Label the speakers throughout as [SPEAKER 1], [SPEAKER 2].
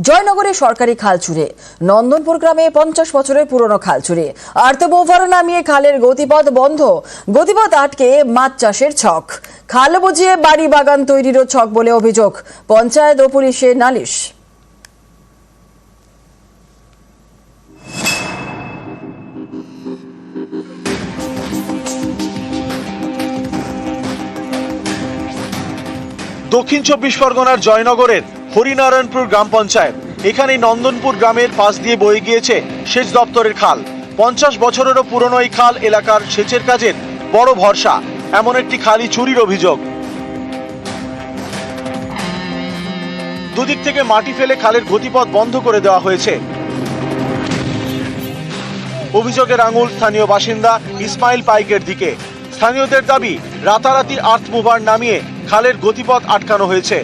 [SPEAKER 1] জয়নগরে সরকারি খাল চুরি, নন্দনপুর গ্রামে 50 বছরের পুরনো খাল চুরি। আর্তবোভার নামিয়ে খালের গতিপথ বন্ধ, গতিপথ আটকে মাছ চাষের ছক। খাল বুঝিয়ে বাড়ি বাগান তৈরিরও ছক বলে অভিযোগ। পঞ্চায়েত ও পুলিশের নালিশ।
[SPEAKER 2] দক্ষিণ 24 পরগনার জয়নগরের হরিনারায়ণপুর গ্রাম পঞ্চায়েত। এখানে নন্দনপুর গ্রামের পাশ দিয়ে বয়ে গিয়েছে সেচ দপ্তরের খাল। 50 বছরেরও পুরনো এই খাল এলাকার সেচের কাজের বড় ভরসা। এমন একটি খালই চুরির অভিযোগ। দুদিক থেকে মাটি ফেলে খালের গতিপথ বন্ধ করে দেওয়া হয়েছে। অভিযোগের আঙুল স্থানীয় বাসিন্দা ইসমাইল পাইকের দিকে। স্থানীয়দের দাবি, রাতারাতি আর্থ মুভার নামিয়ে খালের গতিপথ আটকানো হয়েছে।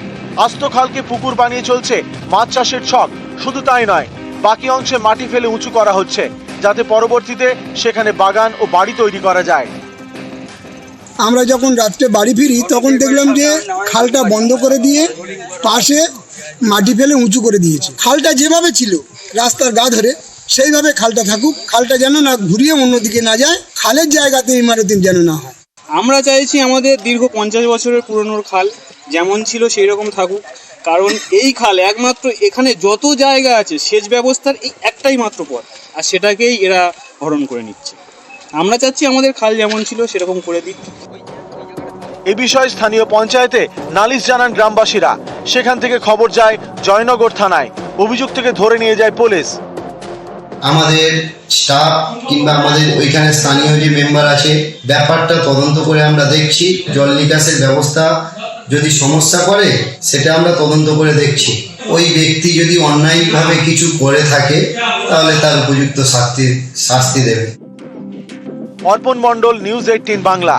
[SPEAKER 2] আস্ত খালকে পুকুর বানিয়ে চলছে মাছ চাষের ছক। শুধু তাই নয়, বাকি অংশে মাটি ফেলে উঁচু করা হচ্ছে, যাতে পরবর্তীতে সেখানে বাগান ও বাড়ি তৈরি করা যায়।
[SPEAKER 3] আমরা যখন রাত্রে বাড়ি ফিরি তখন দেখলাম যে খালটা বন্ধ করে দিয়ে পাশে মাটি ফেলে উঁচু করে দিয়েছে। খালটা যেভাবে ছিল রাস্তার গা ধরে সেইভাবে খালটা থাকুক, খালটা যেন না ঘুরিয়ে অন্যদিকে না যায়, খালের জায়গাতে ইমারতি যেন না হয়।
[SPEAKER 4] আমরা চাইছি আমাদের দীর্ঘ 50 বছরের পুরনোর খাল যেমন ছিল সেই রকম থাকুক, কারণ এই খাল একমাত্র এখানে যত জায়গা আছে সেচ ব্যবস্থার এই একটাই মাত্র পথ, আর সেটাকেই এরা হরণ করে নিচ্ছে। আমরা চাচ্ছি আমাদের খাল যেমন ছিল সেরকম করে দিক।
[SPEAKER 2] এ বিষয়ে স্থানীয় পঞ্চায়েতে নালিশ জানান গ্রামবাসীরা। সেখান থেকে খবর যায় জয়নগর থানায়। অভিযুক্তকে ধরে নিয়ে যায় পুলিশ।
[SPEAKER 5] আমাদের স্টাফ কিংবা আমাদের ওইখানে স্থানীয় যে মেম্বার আছে, ব্যাপারটা তদন্ত করে আমরা দেখছি। জল নিকাশের ব্যবস্থা যদি সমস্যা করে সেটা আমরা তদন্ত করে দেখছি। ওই ব্যক্তি যদি অন্যায়ভাবে কিছু করে থাকে তাহলে তার উপযুক্ত শাস্তি দেবে।
[SPEAKER 2] অর্পণ মণ্ডল, নিউজ 18 বাংলা।